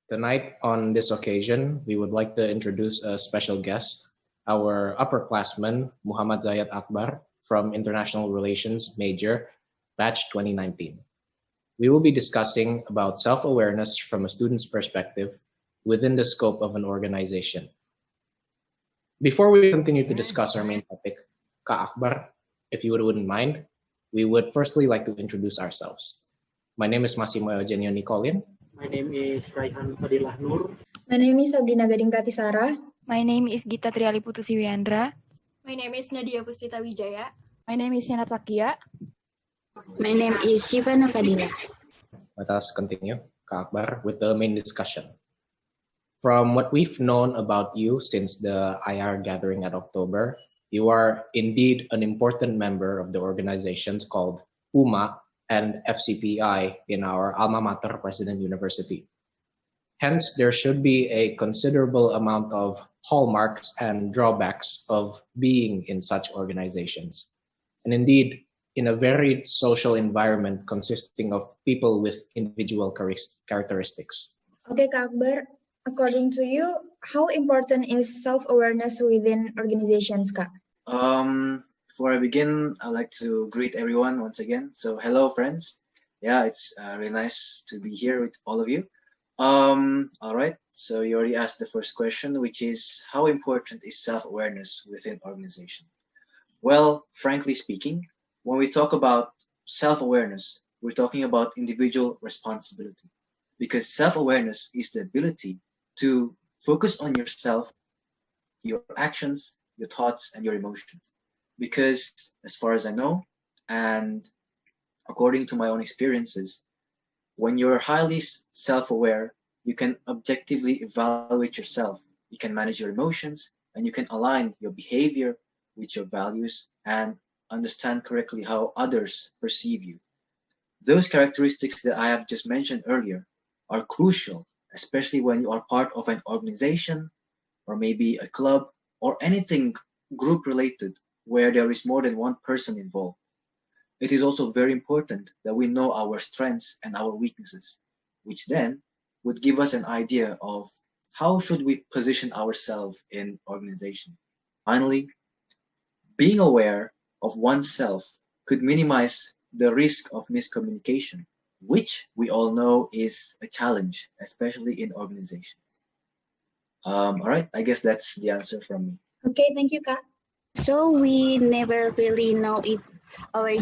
Tonight, on this occasion, we would like to introduce a special guest, our upperclassman, Muhammad Zayed Akbar from International Relations Major, Batch 2019. We will be discussing about self-awareness from a student's perspective within the scope of an organization. Before we continue to discuss our main topic, Ka Akbar, if you wouldn't mind, we would firstly like to introduce ourselves. My name is Massimo Eugenio Nicolin. My name is Raihan Fadilah Nur. My name is Sabrina Gading Pratisara. My name is Gita Triali Putusi Wiandra. My name is Nadia Puspita Wijaya. My name is Yana Takia. My name is Shivana Fadila. Let us continue, Ka Akbar, with the main discussion. From what we've known about you since the IR gathering at October, you are indeed an important member of the organizations called UMA and FCPI in our alma mater, President University. Hence, there should be a considerable amount of hallmarks and drawbacks of being in such organizations. And indeed, in a varied social environment consisting of people with individual characteristics. Okay, Kak Akbar, according to you, how important is self-awareness within organizations, Kak? Before I begin, I'd like to greet everyone once again. So hello, friends. Yeah, it's really nice to be here with all of you. All right, so you already asked the first question, which is how important is self-awareness within organization? Well, frankly speaking, when we talk about self-awareness, we're talking about individual responsibility, because self-awareness is the ability to focus on yourself, your actions, your thoughts, and your emotions. Because as far as I know, and according to my own experiences, when you're highly self-aware, you can objectively evaluate yourself. You can manage your emotions, and you can align your behavior with your values and understand correctly how others perceive you. Those characteristics that I have just mentioned earlier are crucial, especially when you are part of an organization or maybe a club or anything group related where there is more than one person involved. It is also very important that we know our strengths and our weaknesses, which then would give us an idea of how should we position ourselves in organization. Finally, being aware of oneself could minimize the risk of miscommunication, which we all know is a challenge, especially in organizations. All right, I guess that's the answer from me. Okay, thank you, Kak. So we never really know if our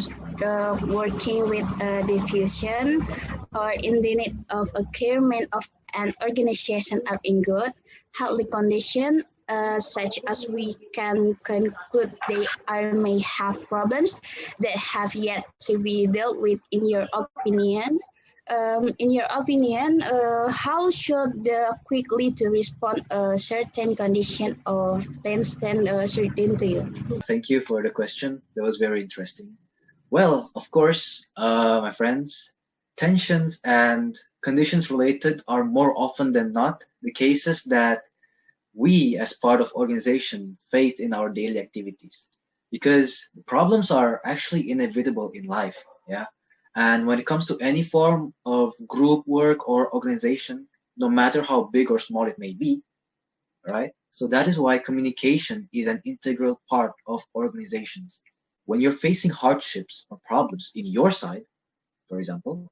working with diffusion or in the need of acquirement of an organization are in good, healthy condition, such as we can conclude they may have problems that have yet to be dealt with. In your opinion, how should quickly to respond a certain condition or stand certain to you? Thank you for the question. That was very interesting. Well, of course, my friends, tensions and conditions related are more often than not the cases that we as part of organization face in our daily activities, because problems are actually inevitable in life. Yeah. And when it comes to any form of group work or organization, no matter how big or small it may be, right? So that is why communication is an integral part of organizations. When you're facing hardships or problems in your side, for example,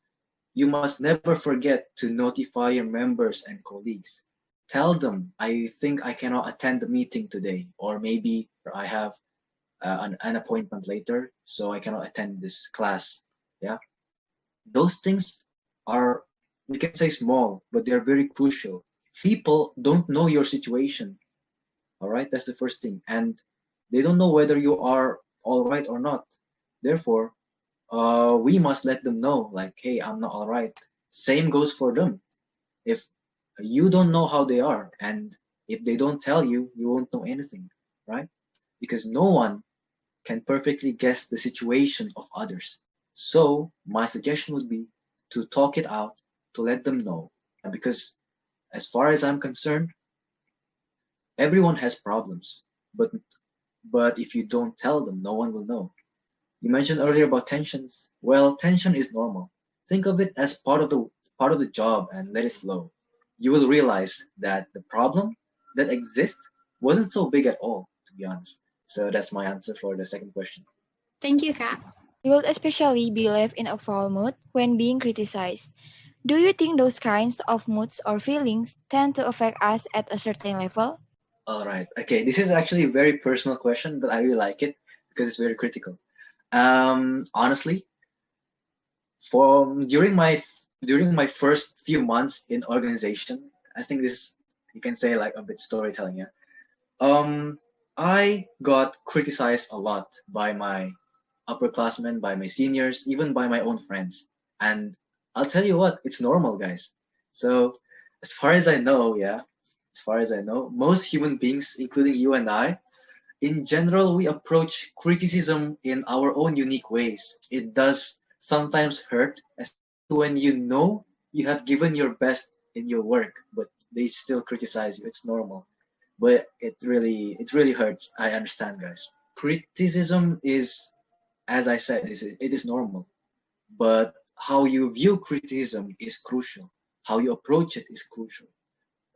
you must never forget to notify your members and colleagues. Tell them, I think I cannot attend the meeting today, or maybe I have an appointment later, so I cannot attend this class. Yeah. Those things are, we can say small, but they're very crucial. People don't know your situation. All right, that's the first thing. And they don't know whether you are all right or not. Therefore, we must let them know, like, hey, I'm not all right. Same goes for them. If you don't know how they are, and if they don't tell you, you won't know anything, right? Because no one can perfectly guess the situation of others. So my suggestion would be to talk it out, to let them know. Because as far as I'm concerned, everyone has problems, but if you don't tell them, no one will know. You mentioned earlier about tensions. Well, tension is normal. Think of it as part of the job and let it flow. you will realize that the problem that exists wasn't so big at all, to be honest. So that's my answer for the second question. Thank you, Kak. We will especially be left in a foul mood when being criticized. Do you think those kinds of moods or feelings tend to affect us at a certain level? All right. Okay. This is actually a very personal question, but I really like it because it's very critical. Honestly, during my first few months in organization, I think this you can say like a bit storytelling. Yeah. I got criticized a lot by my upperclassmen, by my seniors, even by my own friends. And I'll tell you what, it's normal, guys. So as far as I know, yeah, as far as I know, most human beings, including you and I, in general, we approach criticism in our own unique ways. It does sometimes hurt, especially when you know you have given your best in your work, but they still criticize you. It's normal, but it really hurts. I understand, guys. Criticism is, as I said, it is normal, but how you view criticism is crucial. How you approach it is crucial.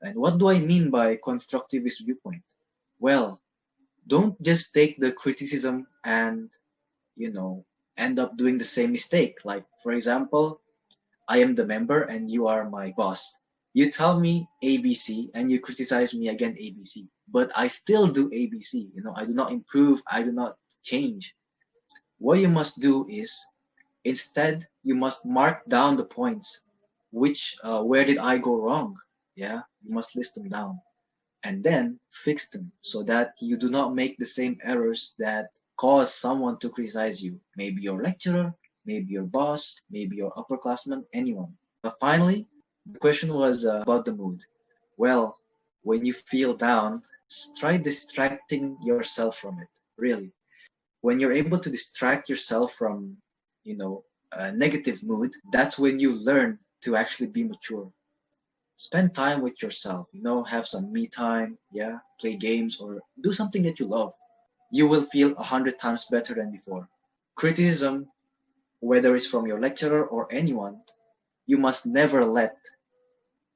And what do I mean by constructivist viewpoint? Well, don't just take the criticism and end up doing the same mistake. Like, for example, I am the member and you are my boss. You tell me ABC and you criticize me again ABC, but I still do ABC. I do not improve, I do not change. What you must do is, instead, you must mark down the points. Where did I go wrong? Yeah, you must list them down and then fix them so that you do not make the same errors that cause someone to criticize you. Maybe your lecturer, maybe your boss, maybe your upperclassman, anyone. Finally, the question was about the mood. Well, when you feel down, try distracting yourself from it, really. When you're able to distract yourself from, a negative mood, that's when you learn to actually be mature. Spend time with yourself, have some me time, yeah, play games or do something that you love. You will feel 100 times better than before. Criticism, whether it's from your lecturer or anyone, you must never let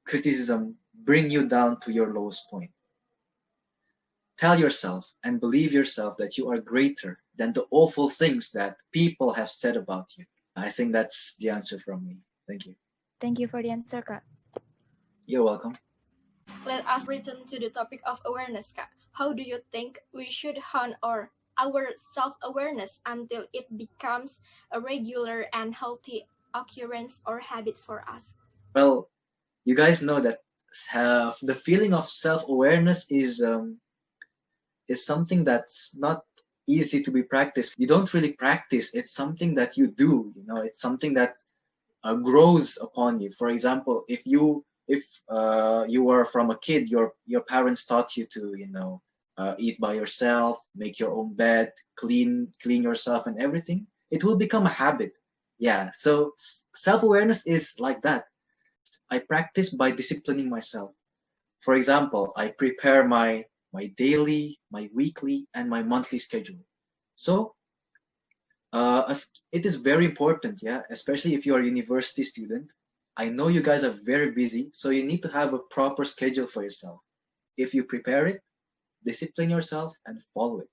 criticism bring you down to your lowest point. Tell yourself and believe yourself that you are greater than the awful things that people have said about you. I think that's the answer from me. Thank you. Thank you for the answer, Kak. You're welcome. Let us return to the topic of awareness, Kak. How do you think we should hone our self-awareness until it becomes a regular and healthy occurrence or habit for us? Well, you guys know that the feeling of self-awareness is something that's not easy to be practiced. You don't really practice. It's something that you do. It's something that grows upon you. For example, if you were from a kid, your parents taught you to eat by yourself, make your own bed, clean yourself and everything. It will become a habit. Yeah. So self-awareness is like that. I practice by disciplining myself. For example, I prepare my daily, my weekly, and my monthly schedule. So it is very important, yeah, especially if you are a university student. I know you guys are very busy, so you need to have a proper schedule for yourself. If you prepare it, discipline yourself and follow it.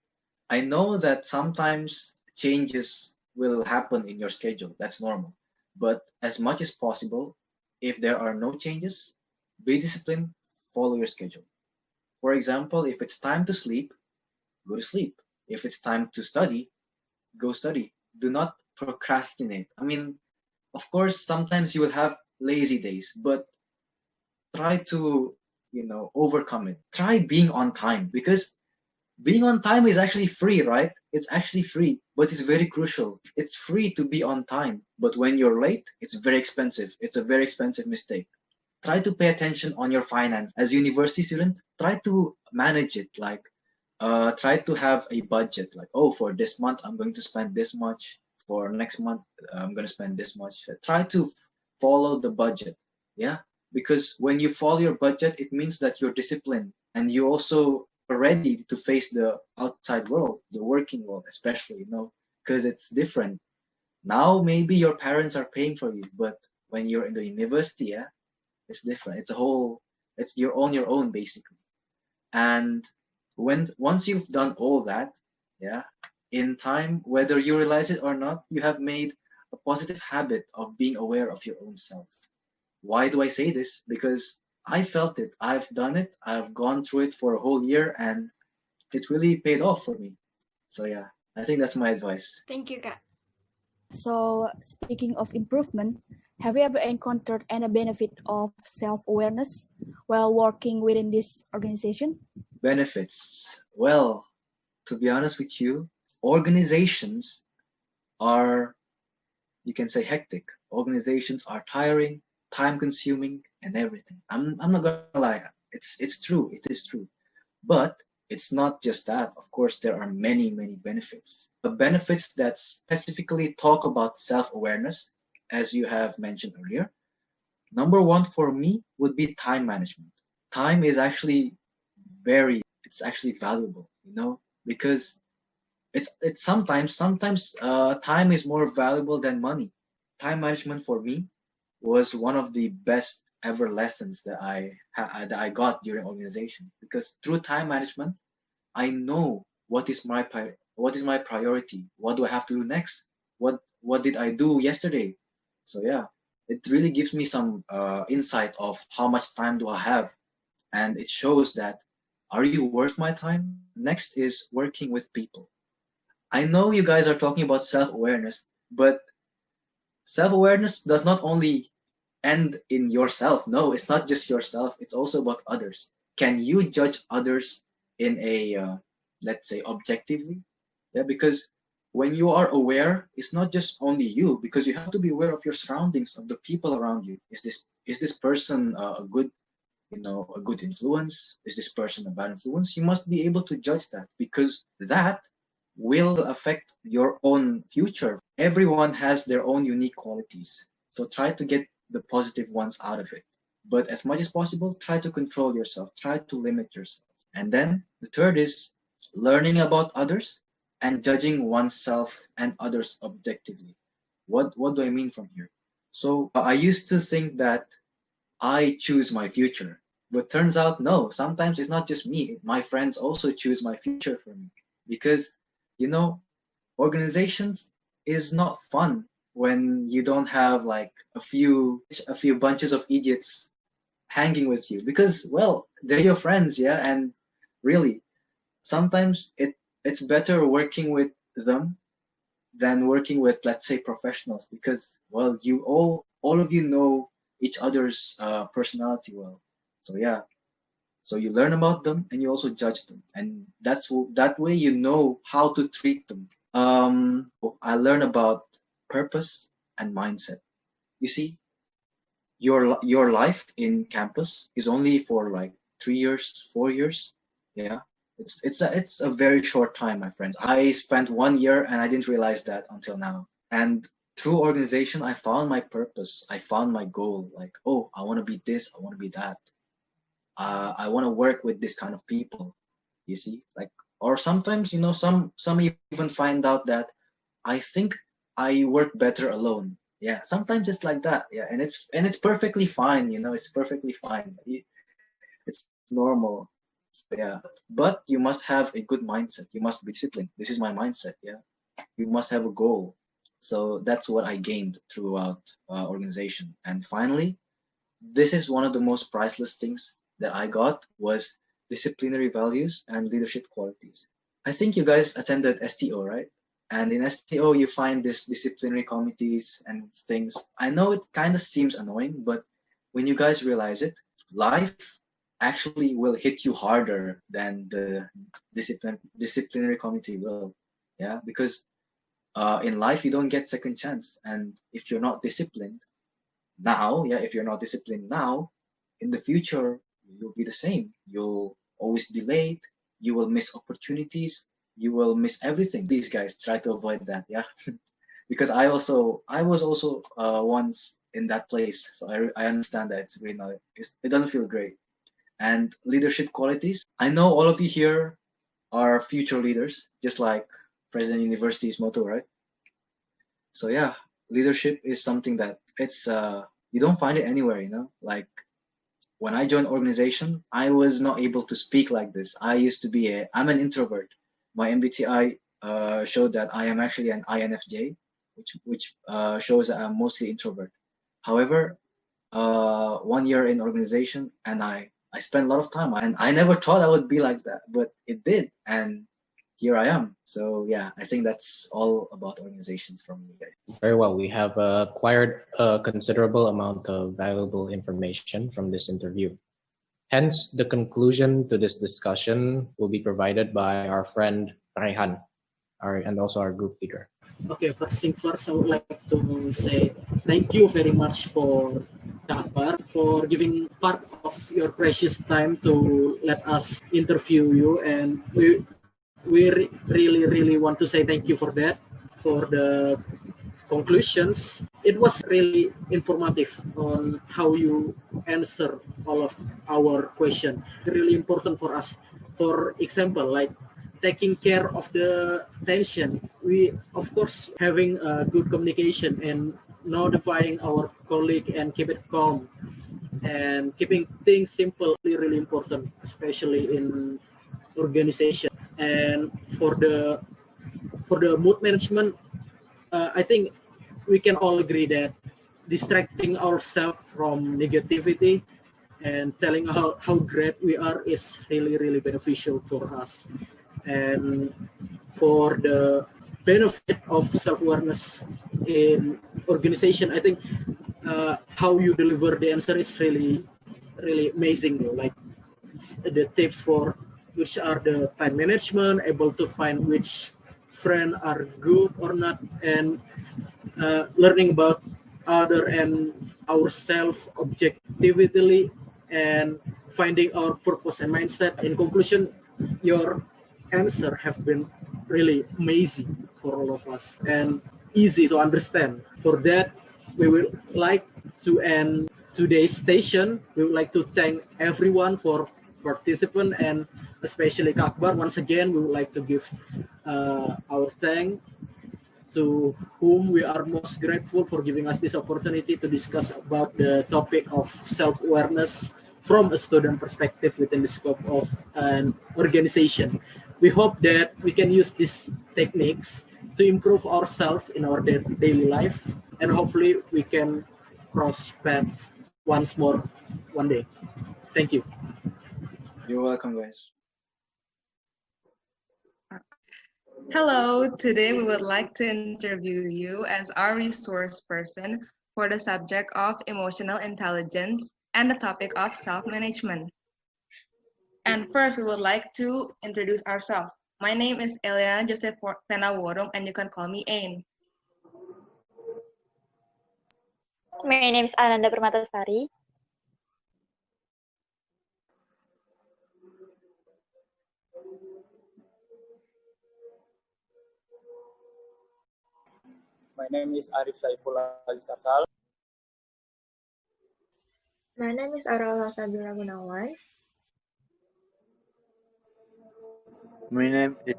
I know that sometimes changes will happen in your schedule. That's normal. But as much as possible, if there are no changes, be disciplined, follow your schedule. For example, if it's time to sleep, go to sleep. If it's time to study, go study. Do not procrastinate. I mean, of course, sometimes you will have lazy days, but try to, overcome it. Try being on time, because being on time is actually free, right? It's actually free, but it's very crucial. It's free to be on time, but when you're late, it's very expensive. It's a very expensive mistake. Try to pay attention on your finance. As a university student, try to manage it. Like, try to have a budget. Like, oh, for this month, I'm going to spend this much. For next month, I'm going to spend this much. Try to follow the budget. Yeah. Because when you follow your budget, it means that you're disciplined and you also are ready to face the outside world, the working world, especially, because it's different. Now, maybe your parents are paying for you, but when you're in the university, yeah, it's different. It's a whole You're on your own basically. And once you've done all that, yeah, in time, whether you realize it or not, you have made a positive habit of being aware of your own self. Why do I say this? Because I felt it. I've done it. I've gone through it for a whole year, and it really paid off for me. So yeah, I think that's my advice. Thank you, Kak. So, speaking of improvement, have you ever encountered any benefit of self-awareness while working within this organization? Benefits. Well, to be honest with you, organizations are, you can say, hectic. Organizations are tiring, time consuming, and everything. I'm not gonna lie. It's true. It is true. But it's not just that. Of course, there are many benefits. The benefits that specifically talk about self-awareness, as you have mentioned earlier, number one for me would be time management. Time is actually it's actually valuable, because it's sometimes time is more valuable than money. Time management for me was one of the best ever lessons that I got during organization, because through time management I know what is my priority, what do I have to do next, what did I do yesterday. So yeah, it really gives me some insight of how much time do I have, and it shows that, are you worth my time? Next is working with people. I know you guys are talking about self-awareness, but self-awareness does not only end in yourself. No, it's not just yourself. It's also about others. Can you judge others in a, let's say, objectively? Yeah, because when you are aware, it's not just only you, because you have to be aware of your surroundings, of the people around you. Is this person a good influence? Is this person a bad influence? You must be able to judge that, because that will affect your own future. Everyone has their own unique qualities. So try to get the positive ones out of it. But as much as possible, try to control yourself, try to limit yourself. And then the third is learning about others and judging oneself and others objectively. What do I mean from here? So I used to think that I choose my future, but turns out no, sometimes it's not just me. My friends also choose my future for me, because organizations is not fun when you don't have like a few bunches of idiots hanging with you, because, well, they're your friends, yeah. And really, sometimes it's better working with them than working with, let's say, professionals, because, well, you all of you know each other's personality well. So yeah, so you learn about them and you also judge them, and that way you know how to treat them. I learn about purpose and mindset. You see, your life in campus is only for like 3 years, 4 years. Yeah, it's a very short time, my friends. I spent 1 year and I didn't realize that until now. And through organization, I found my purpose. I found my goal. Like, oh, I want to be this. I want to be that. I want to work with this kind of people. You see, like, or sometimes, some even find out that I think I work better alone. Yeah, sometimes it's like that. Yeah, and it's perfectly fine. It's perfectly fine. It's normal. So, yeah, but you must have a good mindset. You must be disciplined. This is my mindset. Yeah, you must have a goal. So that's what I gained throughout organization. And finally, this is one of the most priceless things that I got, was disciplinary values and leadership qualities. I think you guys attended STO, right? And in STO, you find these disciplinary committees and things. I know it kind of seems annoying, but when you guys realize it, life actually will hit you harder than the disciplinary committee will. Yeah, because in life, you don't get second chance. And if you're not disciplined now, in the future, you'll be the same. You'll always be late. You will miss opportunities. You will miss everything. These guys try to avoid that, yeah. Because I was also once in that place, so I understand that it's really not. It doesn't feel great. And leadership qualities. I know all of you here are future leaders, just like President University's motto, right? So yeah, leadership is something that it's you don't find it anywhere, like when I joined organization, I was not able to speak like this. I'm an introvert. My MBTI showed that I am actually an INFJ, which shows that I'm mostly introvert. However, 1 year in organization, and I spent a lot of time, and I never thought I would be like that, but it did, and here I am. So yeah, I think that's all about organizations from me, guys. Very well. We have acquired a considerable amount of valuable information from this interview. Hence, the conclusion to this discussion will be provided by our friend Raihan, and also our group leader. Okay, first thing first, I would like to say thank you very much for Akbar for giving part of your precious time to let us interview you, and we really want to say thank you for that. For the conclusions, it was really informative on how you answer all of our question. Really important for us. For example, like taking care of the tension, we of course having a good communication and notifying our colleague and keep it calm and keeping things simple really important, especially in organization. And for the mood management, I think we can all agree that distracting ourselves from negativity and telling how great we are is really beneficial for us. And for the benefit of self-awareness in organization, I think how you deliver the answer is really amazing. Like the tips for which are the time management, able to find which friend are good or not, and learning about other and ourselves objectively, and finding our purpose and mindset. In conclusion, your answer have been really amazing for all of us and easy to understand. For that, we would like to end today's session. We would like to thank everyone for participant, and especially Akbar. Once again, we would like to give our thanks to whom we are most grateful for giving us this opportunity to discuss about the topic of self-awareness from a student perspective within the scope of an organization. We hope that we can use these techniques to improve ourselves in our daily life, and hopefully we can cross paths once more one day. Thank you. You're welcome, guys. Hello, today we would like to interview you as our resource person for the subject of emotional intelligence and the topic of self-management. And first, we would like to introduce ourselves. My name is Eliana Joseph Penaworong, and you can call me Ain. My name is Ananda Permatasari. My name is Arif Saifullah Sarsal. My name is Aral Hasabila Gunawan. My name is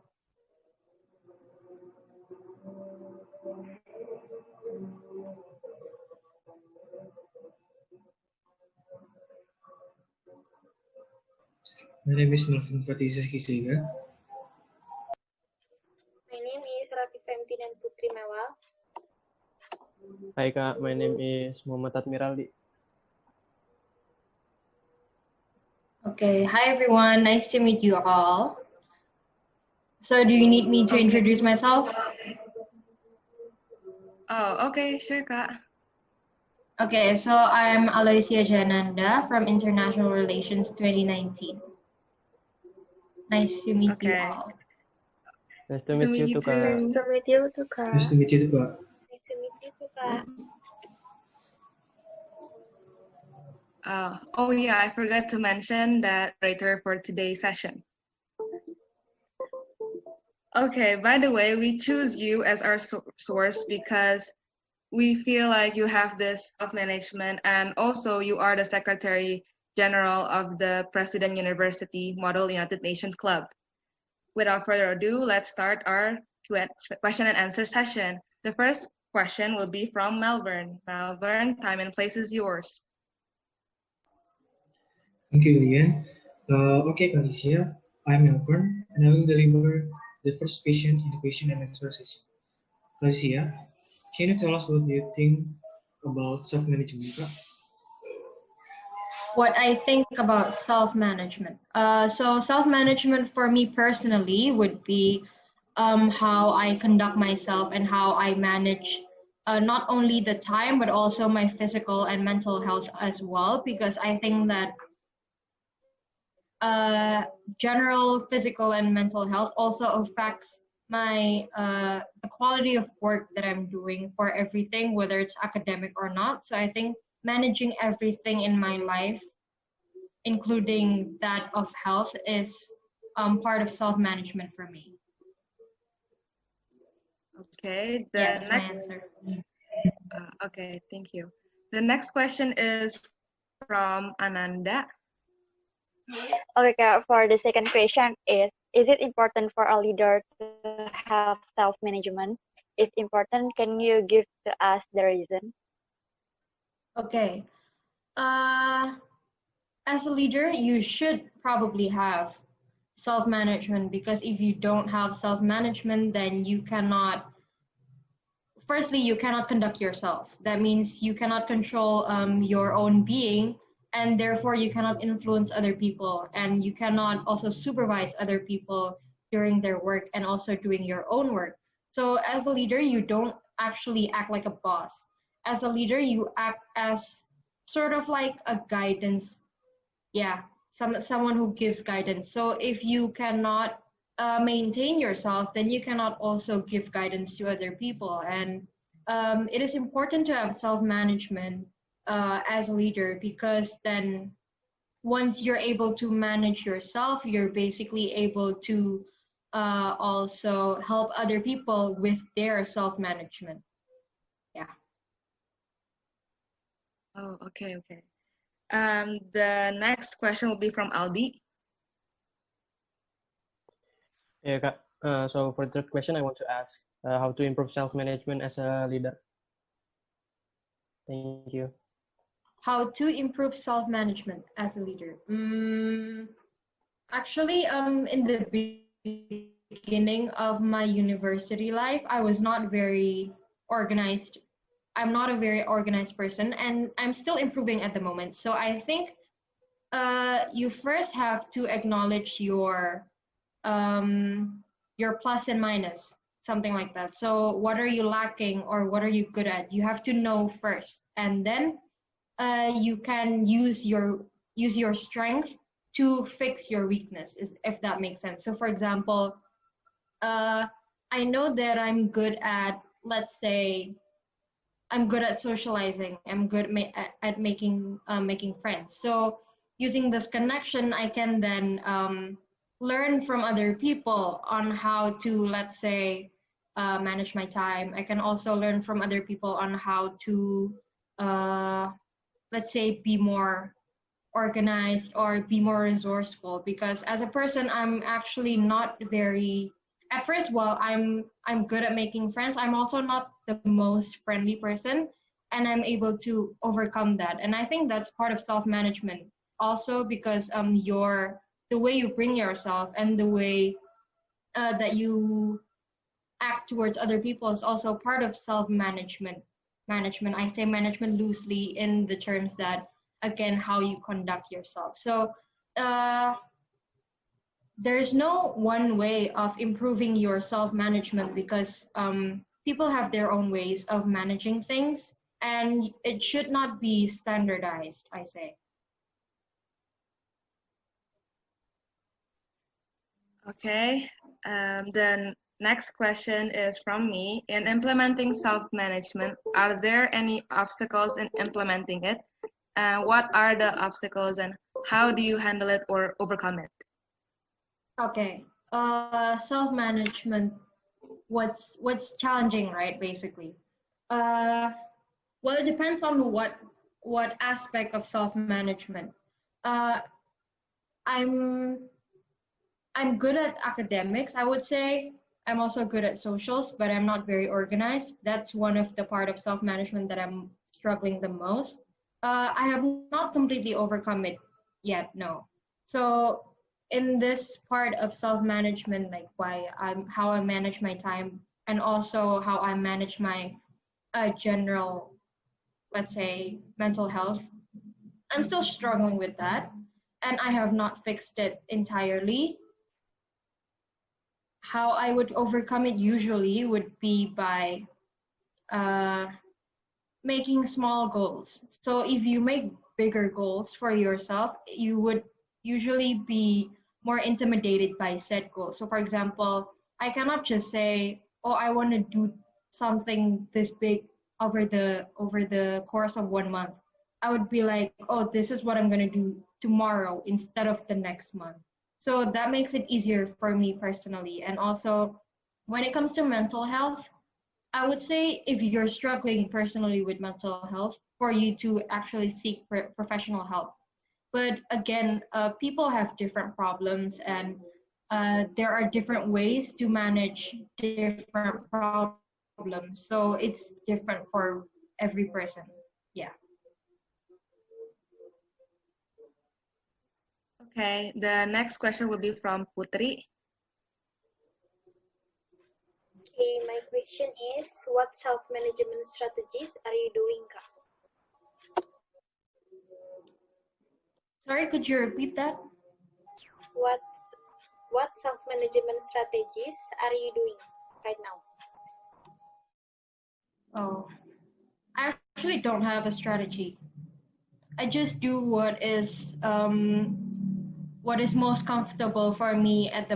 Melvin Fatisa Kisiga. My name is Rafi Femtinan Putri Mewal. Hi Kak, my name is Muhammad Admiraldi. Okay, hi everyone, nice to meet you all. So do you need me to introduce myself? Oh, okay, sure, Kak. Okay, so I'm Aloysia Jananda from International Relations 2019. Nice to meet you all. Nice to meet you too, Kak. Nice to meet you too, Kak. Nice to meet you too, Kak. Nice to meet you too, Kak. Oh yeah, I forgot to mention that writer for today's session. Okay, by the way, we choose you as our source because we feel like you have this self-management, and also you are the Secretary General of the President University Model United Nations Club. Without further ado, let's start our question and answer session. The first question will be from Melbourne. Melbourne, time and place is yours. Thank you, Lian. Okay, Alicia, I'm Melbourne, and I will deliver the first patient in the question and answer session. Alicia, can you tell us what you think about self-management, Kak? What I think about self-management. So self-management for me personally would be how I conduct myself and how I manage not only the time but also my physical and mental health as well, because I think that general physical and mental health also affects my the quality of work that I'm doing for everything, whether it's academic or not. So I think managing everything in my life, including that of health, is part of self-management for me. Okay, the Yeah, that's my next. answer. Okay, thank you. The next question is from Ananda. Okay, Kak, for the second question is it important for a leader to have self-management? If important, can you give to us the reason? Okay. As a leader, you should probably have self-management, because if you don't have self-management, then you cannot, firstly, you cannot conduct yourself. That means you cannot control your own being, and therefore you cannot influence other people, and you cannot also supervise other people during their work and also doing your own work. So as a leader, you don't actually act like a boss. As a leader, you act as sort of like a guidance, someone who gives guidance. So if you cannot maintain yourself, then you cannot also give guidance to other people. And it is important to have self-management as a leader, because then once you're able to manage yourself, you're basically able to also help other people with their self-management. Yeah. Oh, okay. The next question will be from Aldi. Yeah, Kak. So for the third question, I want to ask how to improve self-management as a leader. Thank you. How to improve self-management as a leader? Actually, in the beginning of my university life, I was not very organized. I'm not a very organized person, and I'm still improving at the moment. So I think you first have to acknowledge your plus and minus, something like that. So what are you lacking or what are you good at? You have to know first, and then you can use your strength to fix your weakness, if that makes sense. So for example, I know that I'm good at, let's say, I'm good at socializing. I'm good at making friends. So using this connection, I can then learn from other people on how to, let's say, manage my time. I can also learn from other people on how to, let's say, be more organized or be more resourceful. Because as a person, I'm actually not very, at first, while I'm good at making friends, I'm also not the most friendly person, and I'm able to overcome that. And I think that's part of self-management also, because the way you bring yourself and the way that you act towards other people is also part of self-management. I say management loosely in the terms that, again, how you conduct yourself. So there's no one way of improving your self-management, because people have their own ways of managing things, and it should not be standardized, I say. Okay, then next question is from me. In implementing self-management, are there any obstacles in implementing it? What are the obstacles and how do you handle it or overcome it? Okay, self-management, what's challenging, right, basically? Well, it depends on what aspect of self-management. I'm good at academics, I would say. I'm also good at socials, but I'm not very organized. That's one of the part of self-management that I'm struggling the most. I have not completely overcome it yet, no. So in this part of self-management, like how I manage my time, and also how I manage my general, let's say, mental health, I'm still struggling with that, and I have not fixed it entirely. How I would overcome it usually would be by making small goals. So if you make bigger goals for yourself, you would usually be more intimidated by set goals. So for example, I cannot just say, oh, I want to do something this big over the course of 1 month. I would be like, oh, this is what I'm going to do tomorrow instead of the next month. So that makes it easier for me personally. And also, when it comes to mental health, I would say if you're struggling personally with mental health, for you to actually seek professional help. But again, people have different problems, and there are different ways to manage different problems. So it's different for every person. Yeah. Okay, the next question will be from Putri. Okay, my question is, what self-management strategies are you doing, Kak? Sorry, could you repeat that? What self-management strategies are you doing right now? Oh, I actually don't have a strategy. I just do what is most comfortable for me at the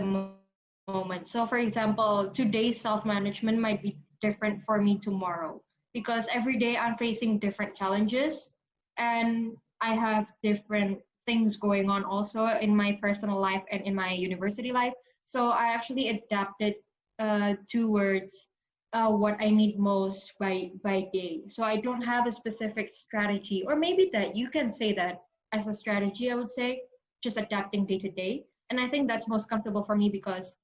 moment. So for example, today's self-management might be different for me tomorrow, because every day I'm facing different challenges, and I have different things going on also in my personal life and in my university life. So I actually adapted towards what I need most by day. So I don't have a specific strategy, or maybe that you can say that as a strategy, I would say, just adapting day to day. And I think that's most comfortable for me, because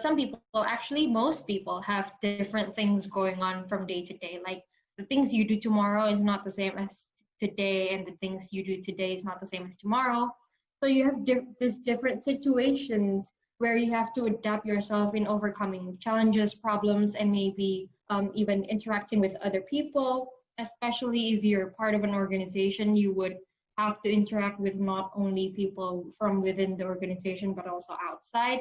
some people, actually most people, have different things going on from day to day. Like the things you do tomorrow is not the same as today, and the things you do today is not the same as tomorrow. So you have these different situations where you have to adapt yourself in overcoming challenges, problems, and maybe even interacting with other people. Especially if you're part of an organization, you would have to interact with not only people from within the organization, but also outside.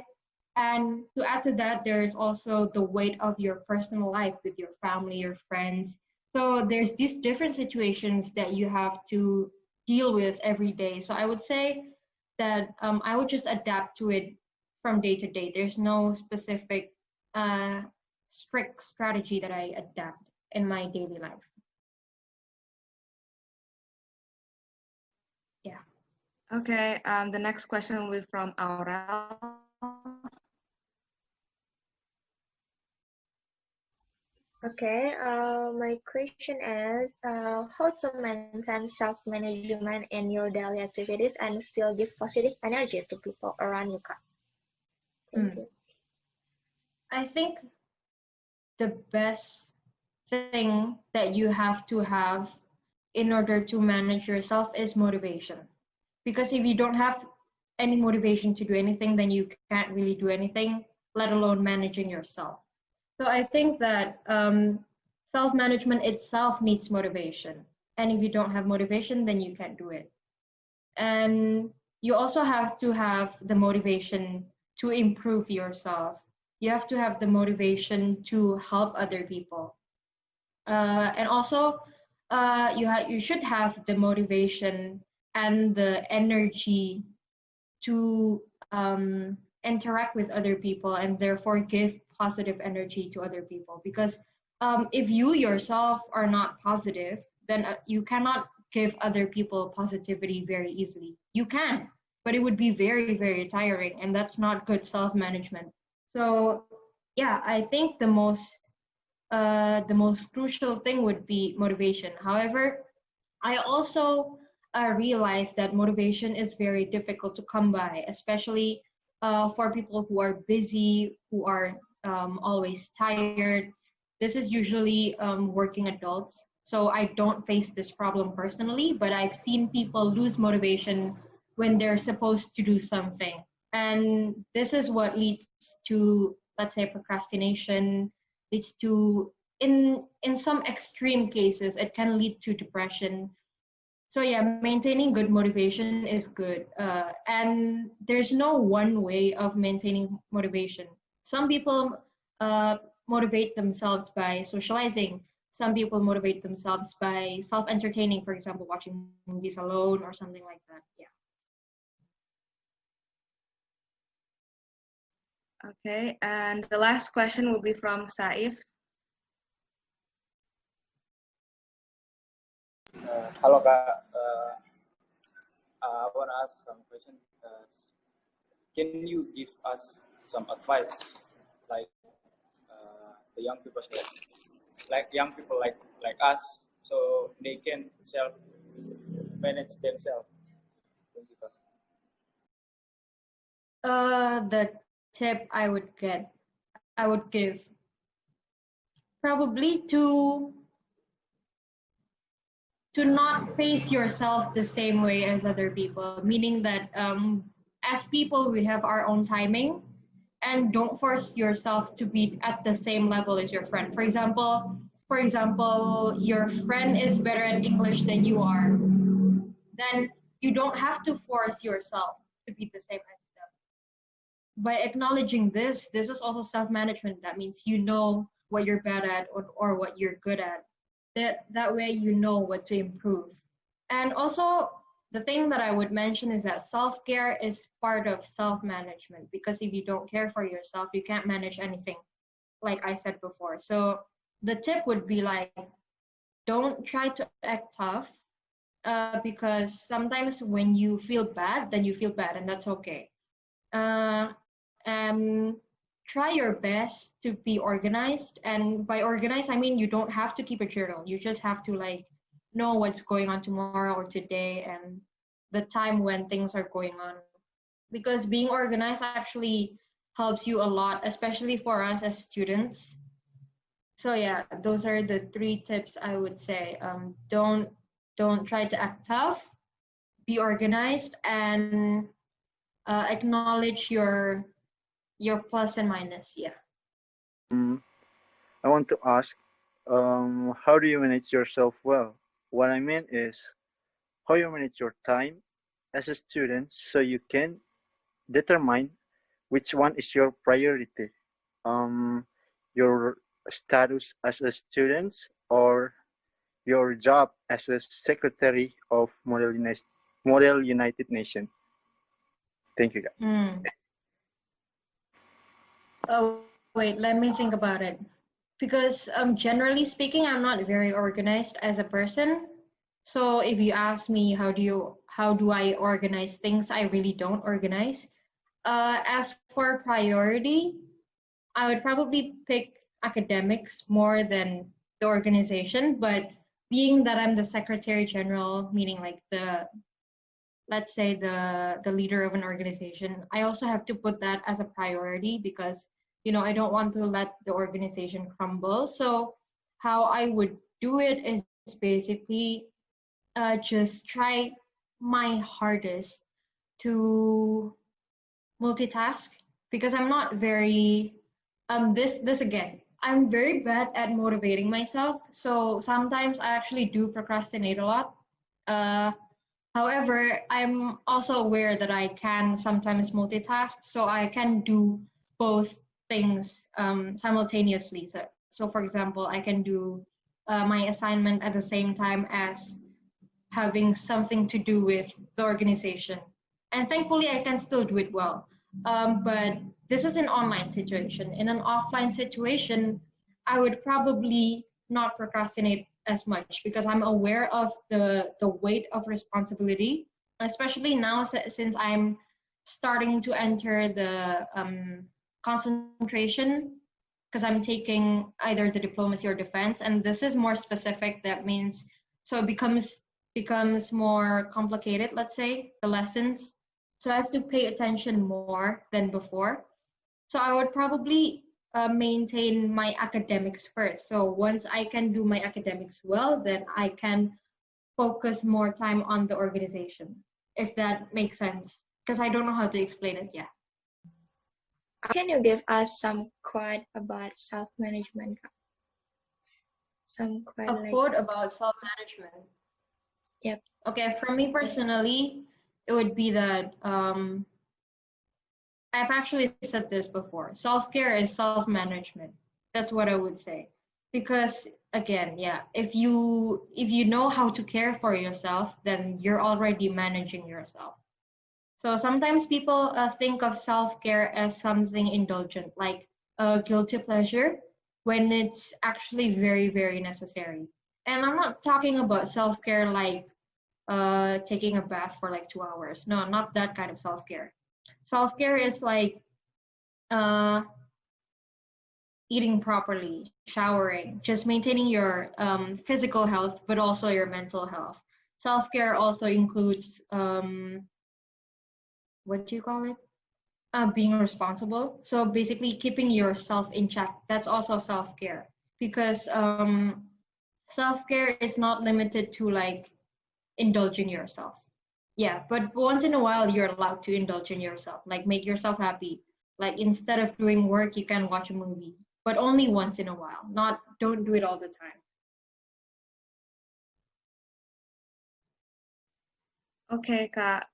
And to add to that, there's also the weight of your personal life with your family, your friends. So there's these different situations that you have to deal with every day. So I would say that I would just adapt to it from day to day. There's no specific strict strategy that I adapt in my daily life. Yeah. Okay, the next question will be from Aurel. Okay, my question is, how to maintain self-management in your daily activities and still give positive energy to people around you, Kak? Thank you. I think the best thing that you have to have in order to manage yourself is motivation. Because if you don't have any motivation to do anything, then you can't really do anything, let alone managing yourself. So I think that self-management itself needs motivation. And if you don't have motivation, then you can't do it. And you also have to have the motivation to improve yourself. You have to have the motivation to help other people. And also, you should have the motivation and the energy to interact with other people, and therefore give positive energy to other people. Because if you yourself are not positive, then you cannot give other people positivity very easily. You can, but it would be very, very tiring, and that's not good self-management. So yeah, I think the most crucial thing would be motivation. However, I also realized that motivation is very difficult to come by, especially for people who are busy, who are always tired. This is usually working adults. So I don't face this problem personally, but I've seen people lose motivation when they're supposed to do something. And this is what leads to, let's say, procrastination, leads to, in some extreme cases, it can lead to depression. So yeah, maintaining good motivation is good. And there's no one way of maintaining motivation. Some people motivate themselves by socializing. Some people motivate themselves by self-entertaining, for example, watching movies alone or something like that. Yeah. Okay, and the last question will be from Saif. Hello Kak, I want to ask some question. Can you give us some advice, like the young people, like young people like us, so they can self manage themselves? Thank you, Kak. The tip I would give probably to not pace yourself the same way as other people, meaning that as people we have our own timing, and don't force yourself to be at the same level as your friend. For example, your friend is better at English than you are, then you don't have to force yourself to be the same as them. By acknowledging this is also self-management. That means you know what you're bad at or what you're good at. That way you know what to improve. And also, the thing that I would mention is that self-care is part of self-management, because if you don't care for yourself, you can't manage anything, like I said before. So the tip would be like, don't try to act tough, because sometimes when you feel bad, then you feel bad, and that's okay. And try your best to be organized. And by organized, I mean you don't have to keep a journal. You just have to like know what's going on tomorrow or today and the time when things are going on. Because being organized actually helps you a lot, especially for us as students. So yeah, those are the 3 tips I would say. Don't try to act tough, be organized, and acknowledge your plus and minus. Yeah. I want to ask, how do you manage yourself well? What I mean is, how you manage your time as a student so you can determine which one is your priority. Your status as a student or your job as a secretary of Model United Nations. Thank you, guys. Oh, wait, let me think about it. Because generally speaking, I'm not very organized as a person. So if you ask me how do I organize things, I really don't organize. As for priority, I would probably pick academics more than the organization. But being that I'm the Secretary General, meaning like let's say the leader of an organization, I also have to put that as a priority because, you know, I don't want to let the organization crumble. So how I would do it is basically just try my hardest to multitask, because I'm not very, this again, I'm very bad at motivating myself. So sometimes I actually do procrastinate a lot. However, I'm also aware that I can sometimes multitask, so I can do both things simultaneously. So for example, I can do my assignment at the same time as having something to do with the organization. And thankfully, I can still do it well. But this is an online situation. In an offline situation, I would probably not procrastinate as much because I'm aware of the weight of responsibility, especially now since I'm starting to enter the concentration, because I'm taking either the diplomacy or defense, and this is more specific. That means, so it becomes more complicated, let's say, the lessons. So I have to pay attention more than before. So I would probably maintain my academics first. So once I can do my academics well, then I can focus more time on the organization. if that makes sense, because I don't know how to explain it. Yeah. Can you give us some quote about self-management? Some quote A like quote about self-management. Yep. Okay, for me personally, it would be that I've actually said this before. Self-care is self-management. That's what I would say. Because again, yeah, if you know how to care for yourself, then you're already managing yourself. So sometimes people think of self-care as something indulgent, like a guilty pleasure, when it's actually very, very necessary. And I'm not talking about self-care like taking a bath for like 2 hours. No, not that kind of self-care. Self-care is like eating properly, showering, just maintaining your physical health, but also your mental health. Self-care also includes what do you call it? Being responsible. So basically keeping yourself in check. That's also self-care, because self-care is not limited to like indulging yourself. Yeah, but once in a while you're allowed to indulge in yourself, like make yourself happy. Like instead of doing work, you can watch a movie, but only once in a while. Don't do it all the time. Okay, Kak.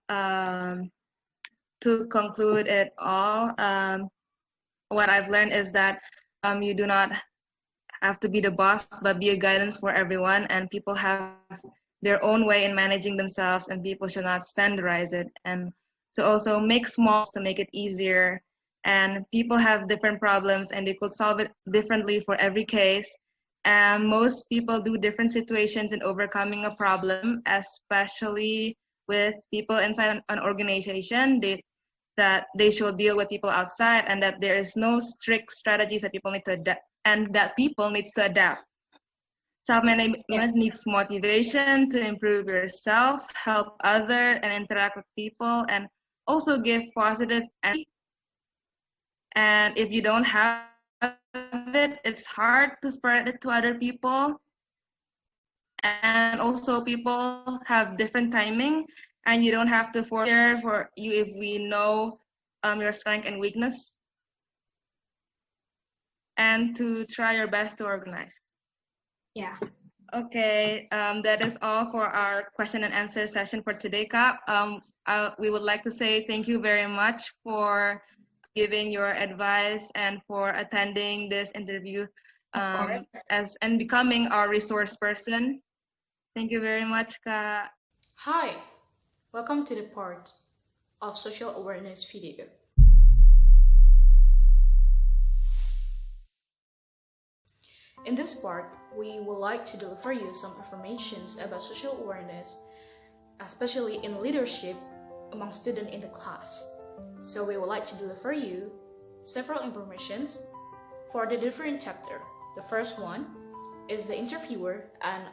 To conclude it all, what I've learned is that you do not have to be the boss, but be a guidance for everyone, and people have their own way in managing themselves, and people should not standardize it. And to also make smalls to make it easier, and people have different problems and they could solve it differently for every case. And most people do different situations in overcoming a problem, especially with people inside an organization. That they should deal with people outside, and that there is no strict strategies that people need to adapt, and that people needs to adapt. Self-management needs motivation to improve yourself, help others, and interact with people, and also give positive energy. And if you don't have it, it's hard to spread it to other people. And also people have different timing, and you don't have to force it for you if we know your strength and weakness. And to try your best to organize. Yeah. Okay, that is all for our question and answer session for today, Kak. We would like to say thank you very much for giving your advice and for attending this interview and becoming our resource person. Thank you very much, Kak. Hi, welcome to the part of social awareness video. In this part, we would like to deliver you some informations about social awareness, especially in leadership among students in the class. So we would like to deliver you several informations for the different chapter. The first one is the interviewer and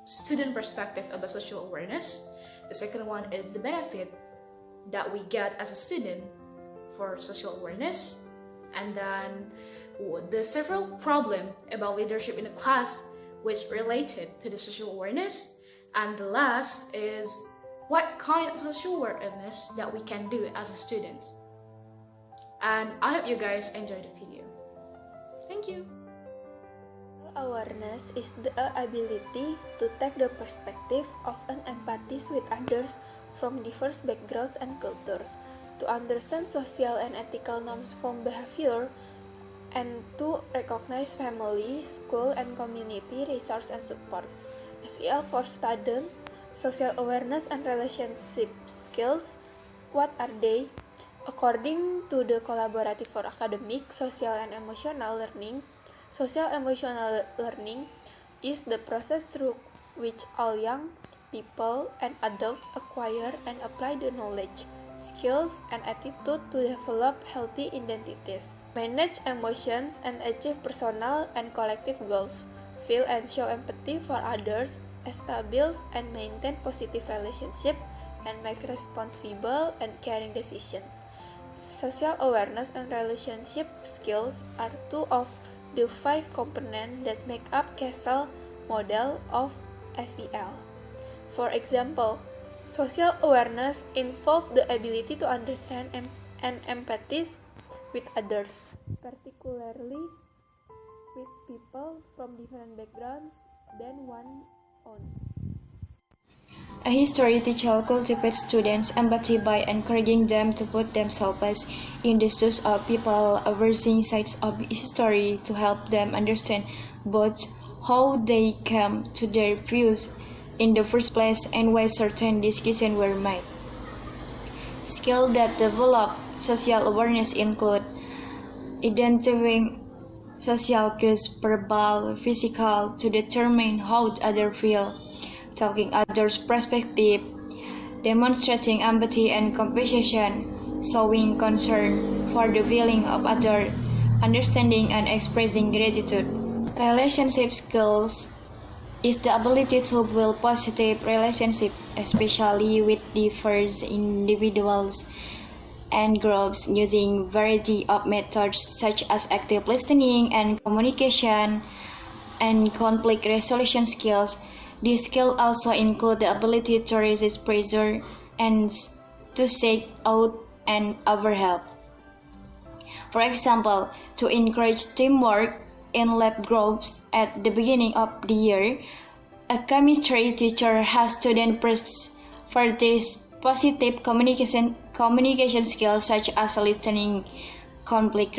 student perspective about social awareness. The second one is the benefit that we get as a student for social awareness. And then the several problems about leadership in the class which related to the social awareness. And the last is what kind of social awareness that we can do as a student. And I hope you guys enjoy the video. Thank you. Awareness is the ability to take the perspective of and empathize with others from diverse backgrounds and cultures, to understand social and ethical norms from behavior, and to recognize family, school, and community resource and support. SEL for student, social awareness and relationship skills. What are they? According to the Collaborative for Academic, Social and Emotional Learning, social-emotional learning is the process through which all young people and adults acquire and apply the knowledge, skills, and attitude to develop healthy identities, manage emotions, and achieve personal and collective goals, feel and show empathy for others, establish and maintain positive relationships, and make responsible and caring decisions. Social awareness and relationship skills are two of the 5 components that make up CASEL model of SEL. For example, Social awareness involves the ability to understand and empathize with others, particularly with people from different backgrounds than one's own. A history teacher cultivates students' empathy by encouraging them to put themselves in the shoes of people overseeing sides of history to help them understand both how they came to their views in the first place and why certain decisions were made. Skills that develop social awareness include identifying social cues, verbal, physical, to determine how others feel, talking others' perspective, demonstrating empathy and compassion, showing concern for the feeling of others, understanding and expressing gratitude. Relationship skills is the ability to build positive relationships, especially with diverse individuals and groups, using variety of methods such as active listening and communication and conflict resolution skills. These skills also include the ability to resist pressure and to seek out and offer help. For example, to encourage teamwork in lab groups at the beginning of the year, a chemistry teacher has students practice positive communication skills such as listening, conflict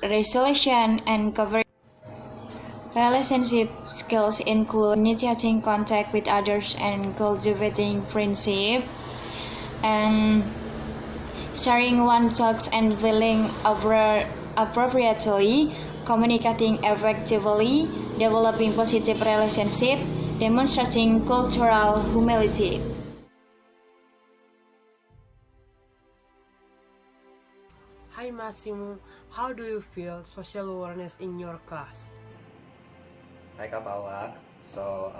resolution, and covering. Relationship skills include initiating contact with others and cultivating friendship, and sharing one's thoughts and feelings appropriately, communicating effectively, developing positive relationships, demonstrating cultural humility. Hi Massimo, how do you feel social awareness in your class? Hi, Kapala. So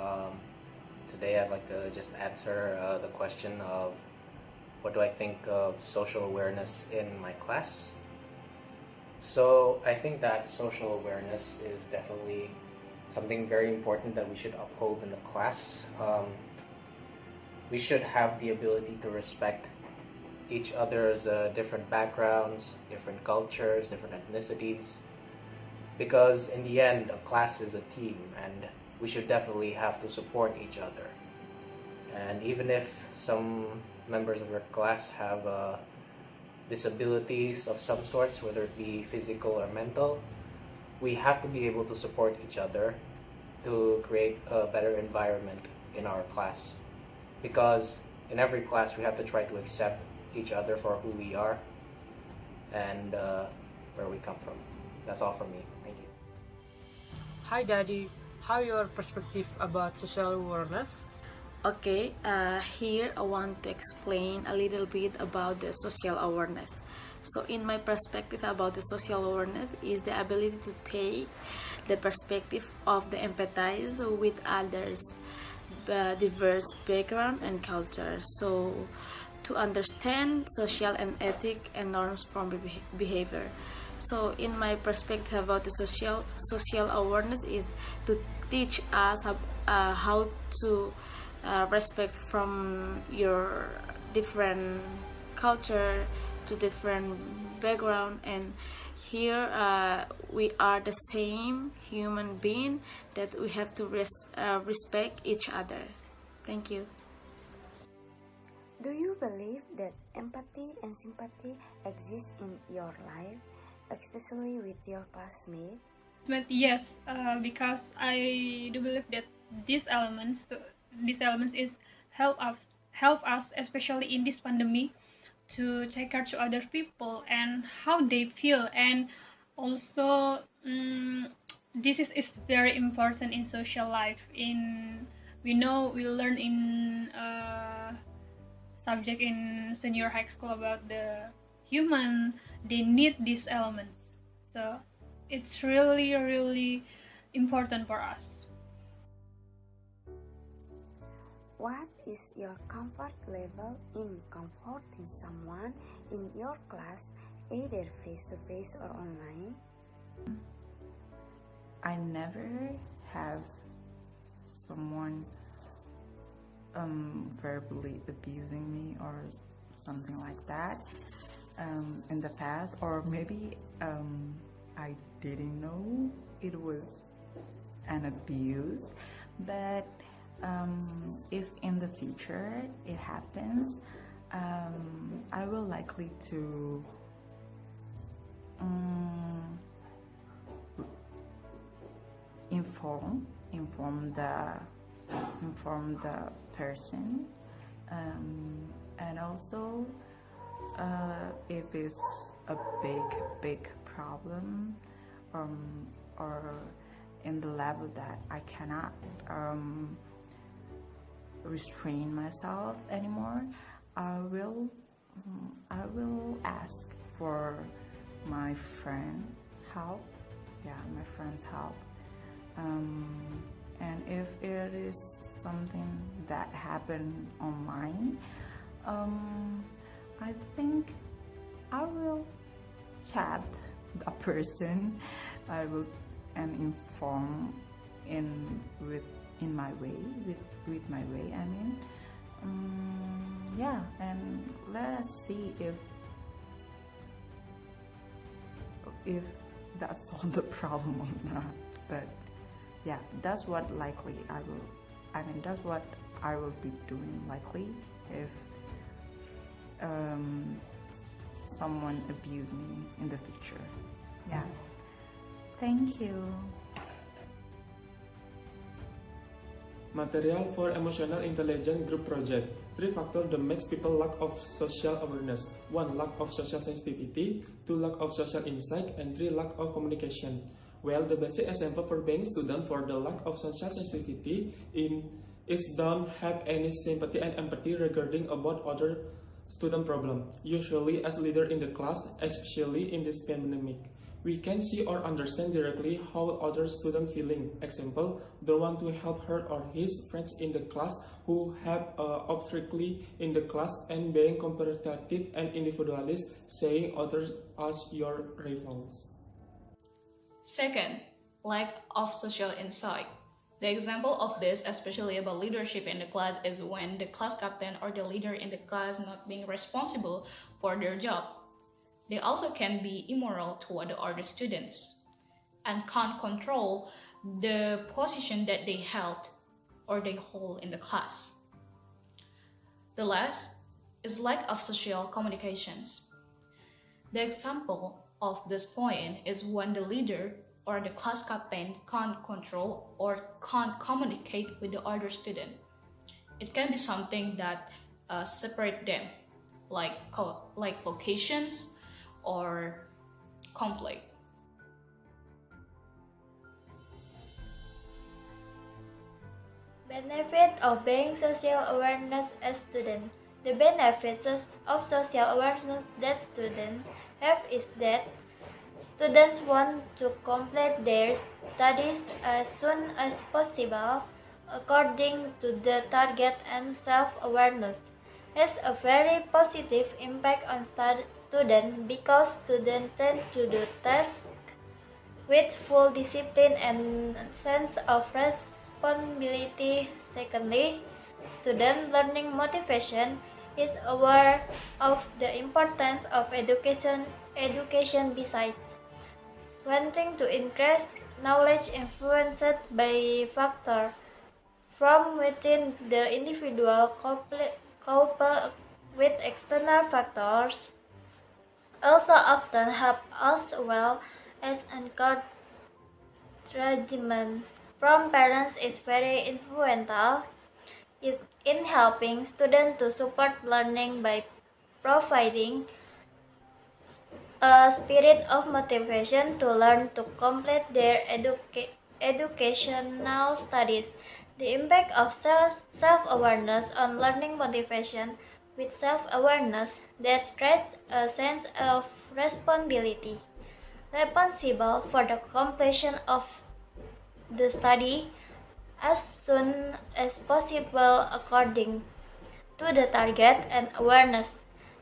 today I'd like to just answer the question of what do I think of social awareness in my class. So I think that social awareness is definitely something very important that we should uphold in the class. We should have the ability to respect each other's different backgrounds, different cultures, different ethnicities, because in the end, a class is a team, and we should definitely have to support each other. And even if some members of our class have disabilities of some sorts, whether it be physical or mental, we have to be able to support each other to create a better environment in our class. Because in every class, we have to try to accept each other for who we are and where we come from. That's all from me. Thank you. Hi Daddy, how your perspective about social awareness? Okay, here I want to explain a little bit about the social awareness. So in my perspective about the social awareness is the ability to take the perspective of the empathize with others, diverse background and culture. So to understand social and ethic and norms from behavior. So in my perspective about the social awareness is to teach us how to respect from your different culture to different background, and here we are the same human being that we have to respect each other. Thank you. Do you believe that empathy and sympathy exist in your life, especially with your classmates? But yes, because I do believe that these elements is help us, especially in this pandemic, to take care to other people and how they feel, and also this is very important in social life. We learn in subject in senior high school about the human, they need these elements, so it's really important for us. What is your comfort level in comforting someone in your class, either face-to-face or online? I never have someone verbally abusing me or something like that in the past, or maybe I didn't know it was an abuse. But if in the future it happens, I will likely to inform the person, and also if it's a big problem, or in the level that I cannot restrain myself anymore, I will ask for my friend help. Yeah, my friend's help. And if it is something that happened online, I think I will chat the person. I will inform in my way, with my way. I mean, yeah, and let's see if that solved the problem or not. But yeah, that's what likely that's what I will be doing likely if someone abused me in the future. Yeah. Thank you. Material for Emotional Intelligence Group Project. 3 factors that makes people lack of social awareness. 1. Lack of social sensitivity. 2. Lack of social insight. And 3. Lack of communication. Well, the basic example for being student for the lack of social sensitivity is don't have any sympathy and empathy regarding about other student problem. Usually as leader in the class, especially in this pandemic, we can see or understand directly how other student feeling. Example, don't want to help her or his friends in the class who have obstacle in the class and being competitive and individualist, saying others as your rivals. Second, lack of social insight. The example of this, especially about leadership in the class, is when the class captain or the leader in the class not being responsible for their job. They also can be immoral toward the other students and can't control the position that they held or they hold in the class. The last is lack of social communications. The example of this point is when the leader or the class captain can't control or can't communicate with the other student. It can be something that separate them, like locations or conflict. Benefit of being social awareness as student. The benefits of social awareness that students have is that students want to complete their studies as soon as possible according to the target, and self-awareness has a very positive impact on students because students tend to do tasks with full discipline and sense of responsibility. Secondly, student learning motivation is aware of the importance of education besides wanting to increase knowledge influenced by factors from within the individual coupled with external factors also often help as well as encouragement from parents is very influential in helping students to support learning by providing a spirit of motivation to learn to complete their educational studies. The impact of self-awareness on learning motivation with self-awareness that creates a sense of responsibility, responsible for the completion of the study as soon as possible according to the target, and awareness.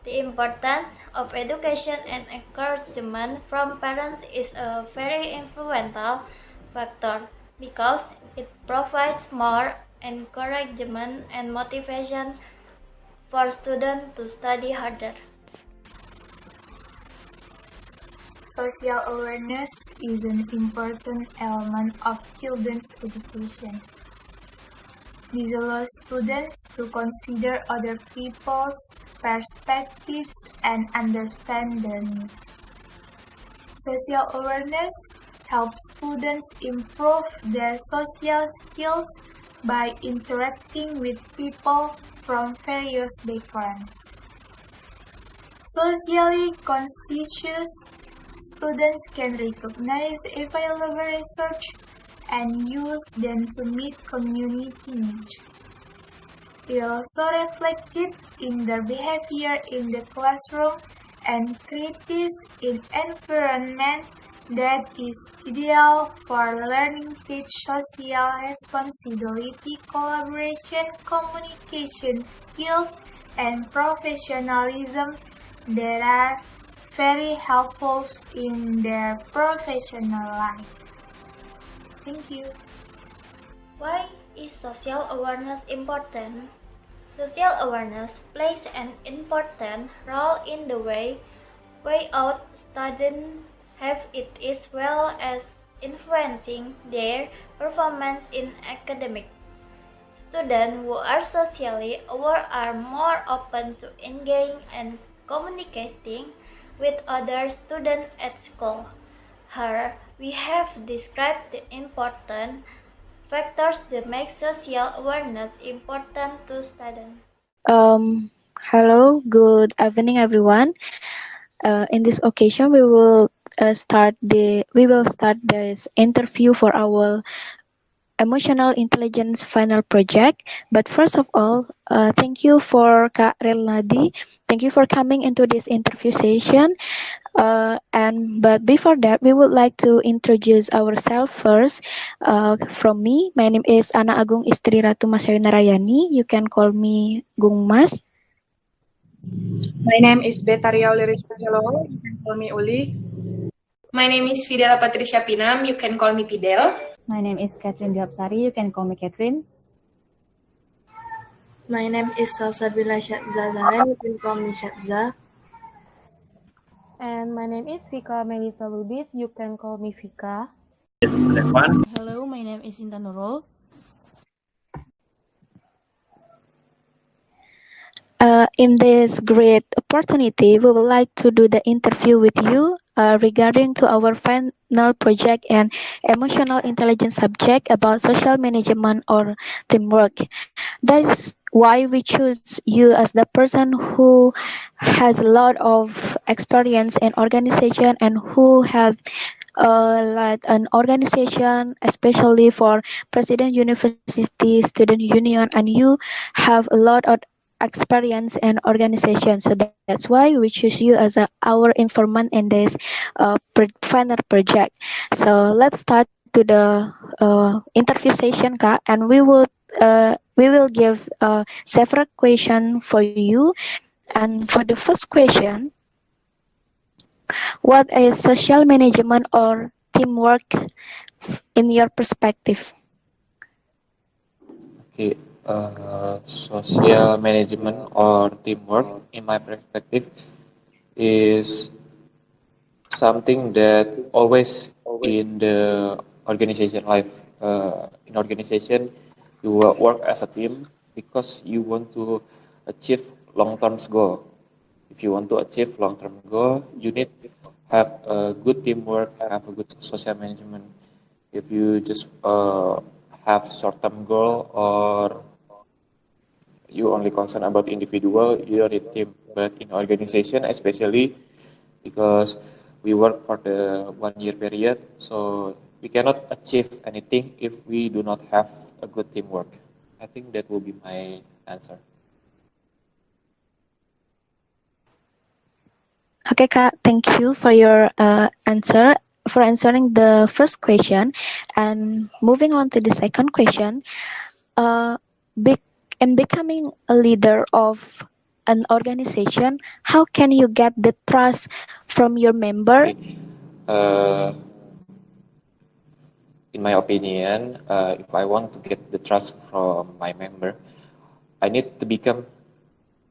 The importance of education and encouragement from parents is a very influential factor because it provides more encouragement and motivation for students to study harder. Social awareness is an important element of children's education. This allows students to consider other people's perspectives and understand their needs. Social awareness helps students improve their social skills by interacting with people from various backgrounds. Socially conscious students can recognize available research and use them to meet community needs. It also reflected in their behavior in the classroom and creates an environment that is ideal for learning teach social responsibility, collaboration, communication skills, and professionalism that are very helpful in their professional life. Thank you. Why is social awareness important? Social awareness plays an important role in the way out students have it as well as influencing their performance in academics. Students who are socially aware are more open to engaging and communicating with other students at school. Here, we have described the important factors that make social awareness important to students. Hello, good evening, everyone. In this occasion, we will start this interview for our emotional intelligence final project. But first of all, thank you for Kak Relnadi. Thank you for coming into this interview session. But before that, we would like to introduce ourselves first. From me, my name is Ana Agung Istri Ratu Masayu Narayani. You can call me Gung Mas. My name is Betaria Liris Paselo. You can call me Uli. My name is Fidela Patricia Pinam. You can call me Fidel. My name is Catherine Diopsari. You can call me Catherine. My name is Salsabila Syatza Zalen. You can call me Syatza. And my name is Vika Melisa Lubis. You can call me Vika. Hello, my name is Intan Nurul. In this great opportunity, we would like to do the interview with you regarding to our final project and emotional intelligence subject about social management or teamwork. That's why we choose you as the person who has a lot of experience in organization and who have like an organization, especially for President University Student Union, and you have a lot of experience and organization. So that's why we choose you as our informant in this final project. So let's start to the interview session, Kak, and we will give several questions for you. And for the first question, what is social management or teamwork in your perspective? Okay. Social management or teamwork, in my perspective, is something that always in the organization life. In organization, you work as a team because you want to achieve long-term goal. If you want to achieve long-term goal, you need to have a good teamwork, have a good social management. If you just have short-term goal or you only concern about individual, you don't need team. But in organization, especially because we work for the 1 year period, so we cannot achieve anything if we do not have a good teamwork. I think that will be my answer. Okay, Kak, thank you for your answer, for answering the first question. And moving on to the second question, in becoming a leader of an organization, how can you get the trust from your member? In in my opinion, if I want to get the trust from my member, I need to become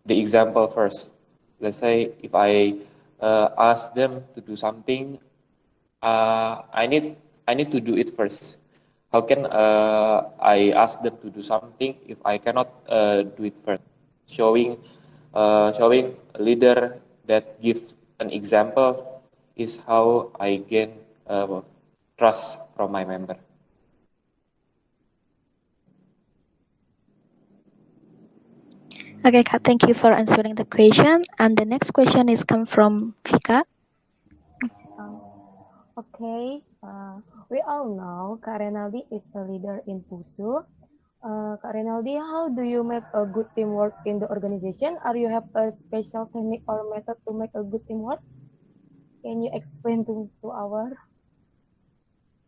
the example first. Let's say if I ask them to do something, I need to do it first. How can I ask them to do something if I cannot do it first? Showing a leader that gives an example is how I gain trust from my member. Okay, Kak, thank you for answering the question. And the next question is come from Vika. Okay, we all know Kak Renaldi is a leader in PUSU. Kak Renaldi, how do you make a good teamwork in the organization? Or you have a special technique or method to make a good teamwork? Can you explain to our?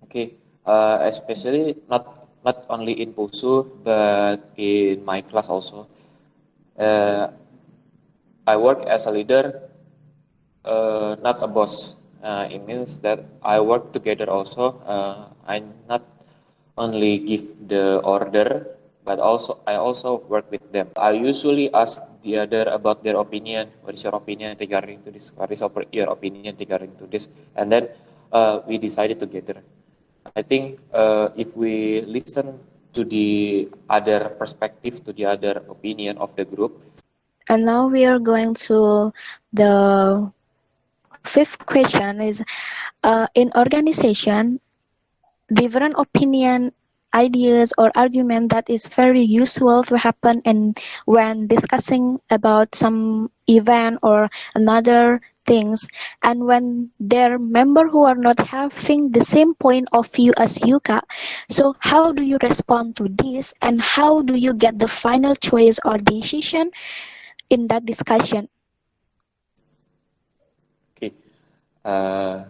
Okay, especially not only in PUSU but in my class also. I work as a leader, not a boss. It means that I work together also. I not only give the order, but I also work with them. I usually ask the other about their opinion. What is your opinion regarding to this? What is your opinion regarding to this? And then we decided together. I think if we listen to the other perspective, to the other opinion of the group. And now we are going to the fifth question is, in organization, different opinion, ideas or argument that is very usual to happen and when discussing about some event or another things, and when there are members who are not having the same point of view as you, Kak. So how do you respond to this and how do you get the final choice or decision in that discussion? Okay, a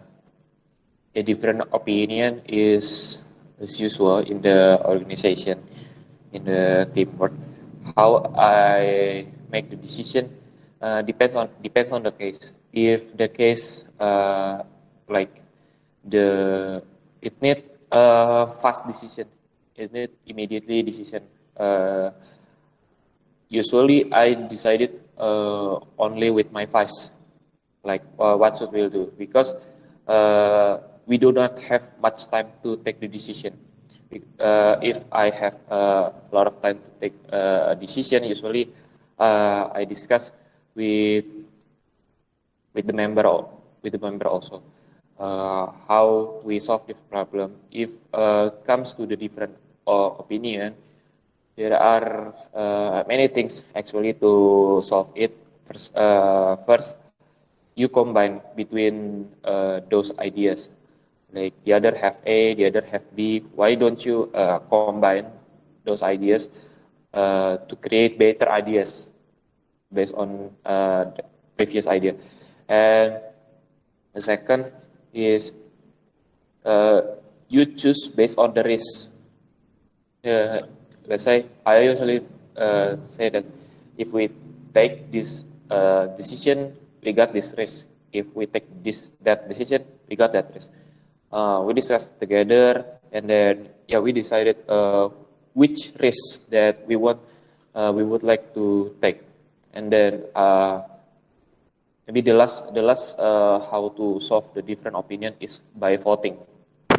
different opinion is usual in the organization, in the teamwork. How I make the decision depends on the case. If the case like it need a fast decision, it need immediately decision. Usually I decided only with my vice, like what should we do, because we do not have much time to take the decision. If I have a lot of time to take a decision, usually I discuss with the member also how we solve this problem. If comes to the different opinion, there are many things actually to solve it. First, you combine between those ideas. Like the other have A, the other have B. Why don't you combine those ideas to create better ideas based on the previous idea? And the second is you choose based on the risk. Let's say I usually say that if we take this decision, we got this risk. If we take that decision, we got that risk. We discussed together, and then we decided which risk that we would like to take, and then maybe the last how to solve the different opinion is by voting.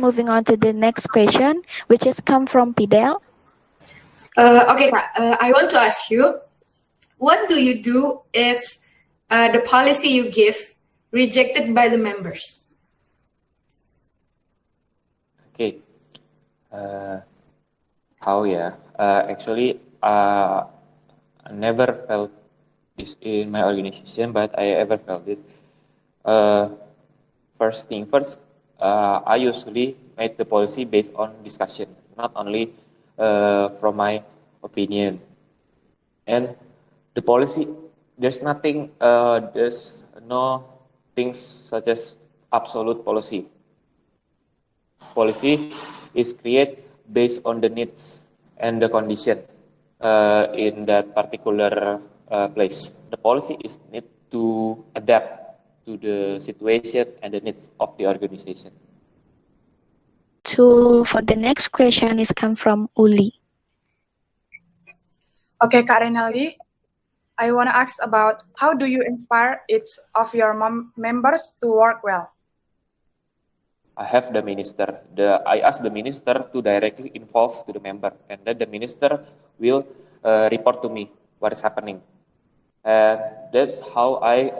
Moving on to the next question, which has come from Pidel. Okay, Kak. I want to ask you, what do you do if the policy you give rejected by the members? Okay. How ya? Actually, I never felt this in my organization, but I ever felt it. First thing first, I usually make the policy based on discussion, not only from my opinion. And the policy, there's no things such as absolute policy. Policy is created based on the needs and the condition in that particular place. The policy is need to adapt to the situation and the needs of the organization. for the next question is come from Uli. Okay, Kak Renaldi, I want to ask about how do you inspire each of your members to work well? I have the minister. I ask the minister to directly involve to the member, and then the minister will report to me what is happening. And that's how I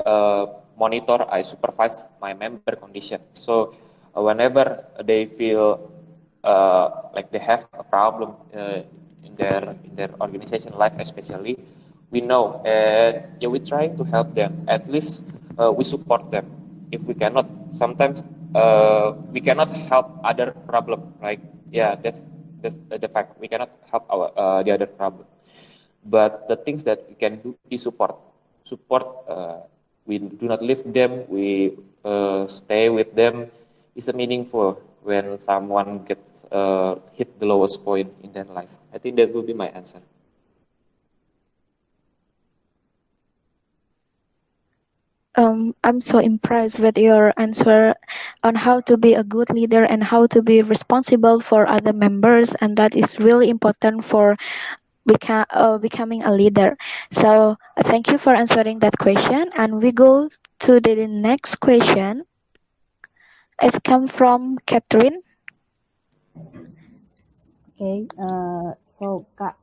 monitor, I supervise my member condition. So whenever they feel like they have a problem in their organization life, especially, we know, and yeah, we try to help them. At least we support them. If we cannot, sometimes we cannot help other problem. Like that's the fact. We cannot help the other problem. But the things that we can do is support. We do not leave them. We stay with them. It's a meaningful when someone gets hit the lowest point in their life. I think that will be my answer. I'm so impressed with your answer on how to be a good leader and how to be responsible for other members, and that is really important for becoming a leader. So thank you for answering that question, and we go to the next question. It's come from Catherine. Okay, so Kak,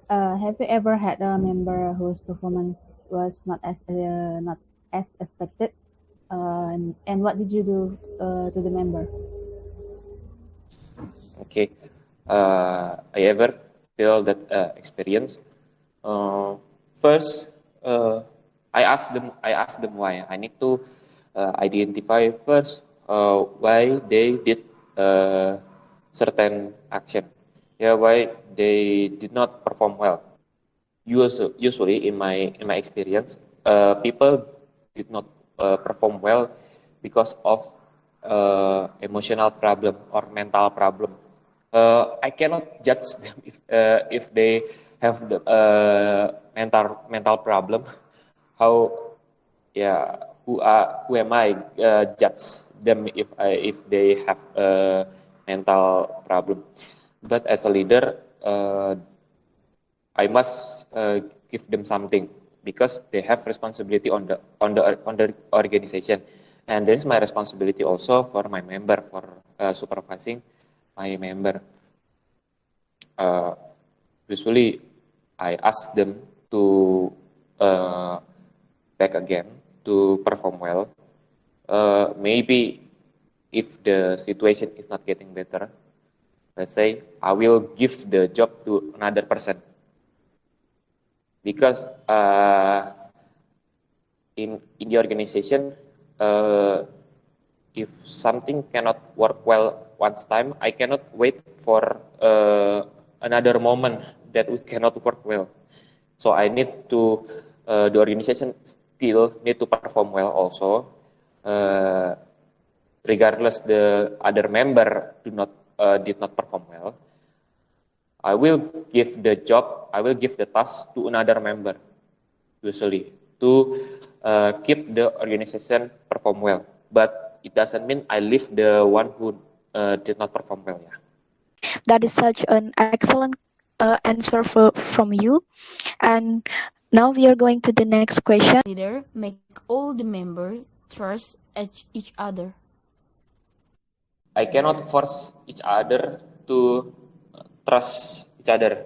have you ever had a member whose performance was not as expected? And what did you do to the member? Okay, I ever feel that experience. First, I ask them why. I need to identify first why they did certain action. Yeah, why they did not perform well. Usually, in my experience, people did not perform well because of emotional problem or mental problem. I cannot judge them if they have the mental problem. Who am I judge them if they have a mental problem? But as a leader, I must give them something because they have responsibility on the organization, and there is my responsibility also for my member for supervising my member. Usually, I ask them to back again to perform well. Maybe if the situation is not getting better, let's say I will give the job to another person, because in the organization, if something cannot work well once time, I cannot wait for another moment that we cannot work well. So I need to the organization still need to perform well also, regardless the other member did not perform well. I will give the job, I will give the task to another member, usually, to keep the organization perform well. But it doesn't mean I leave the one who did not perform well. Yeah. That is such an excellent answer from you. And now we are going to the next question. Leader make all the members trust each other. I cannot force each other to trust each other.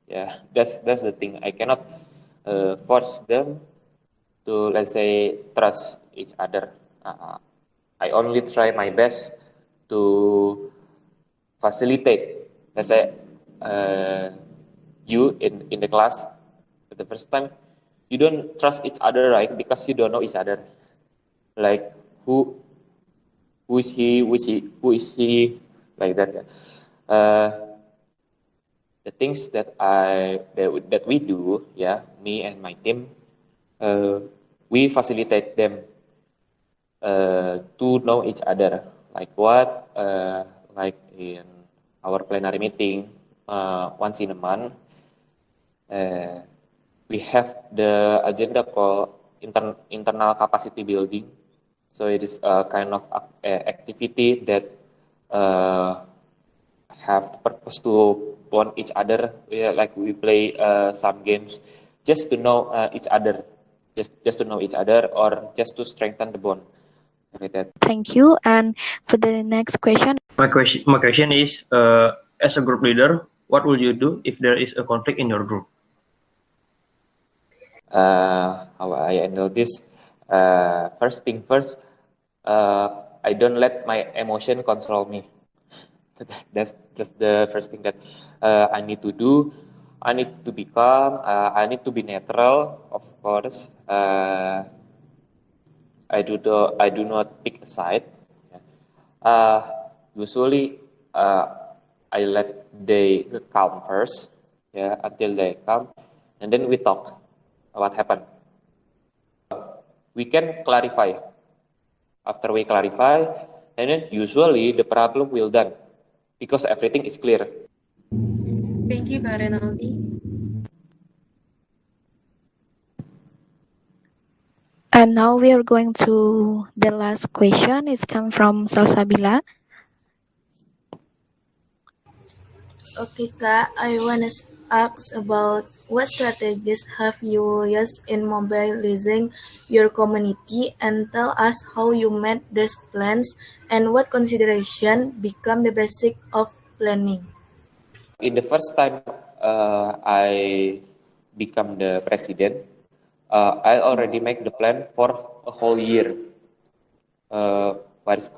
Yeah, that's the thing. I cannot force them to, let's say, trust each other. I only try my best to facilitate. Let's say you in the class for the first time, you don't trust each other, right? Because you don't know each other. Like who is he, like that. The things that we do, me and my team, we facilitate them to know each other. Like what, like in our plenary meeting, once in a month, we have the agenda called internal capacity building. So it is a kind of activity that have the purpose to bond each other. Like we play some games just to know each other, just to know each other, or just to strengthen the bond. With that. Thank you. And for the next question. My question is, as a group leader, what will you do if there is a conflict in your group? How I handle this? First thing first, I don't let my emotion control me. That's the first thing that I need to do. I need to be calm. I need to be neutral, of course. I do not pick a side. Usually, I let they calm first, until they calm, and then we talk. What happened? We can clarify. After we clarify, and then usually the problem will done because everything is clear. Thank you, Kak Renaldi. And now we are going to the last question. It's come from Salsabila. Okay, Kak, I want to ask about what strategies have you used in mobilizing your community, and tell us how you made these plans and what consideration become the basic of planning. In the first time I become the president, I already make the plan for a whole year. What is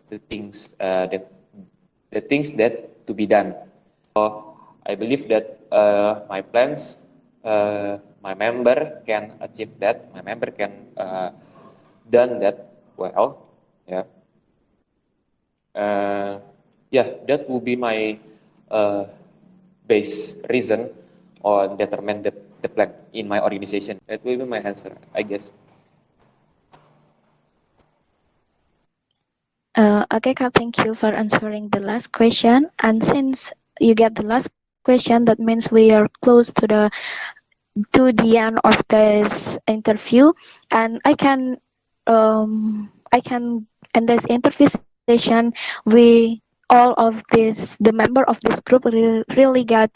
the things that to be done? So I believe that my plans, my member can achieve that. My member can done that well. That will be my base reason on determine the plan in my organization. That will be my answer, I guess. Okay, Kak, thank you for answering the last question. And since you get the last question, that means we are close to the end of this interview, and I can end this interview session. All of the member of this group really got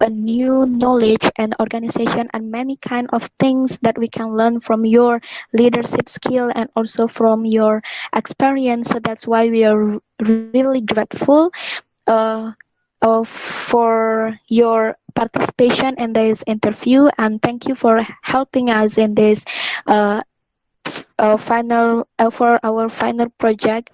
a new knowledge and organization and many kind of things that we can learn from your leadership skill and also from your experience. So that's why we are really grateful for your participation in this interview, and thank you for helping us in this for our final project.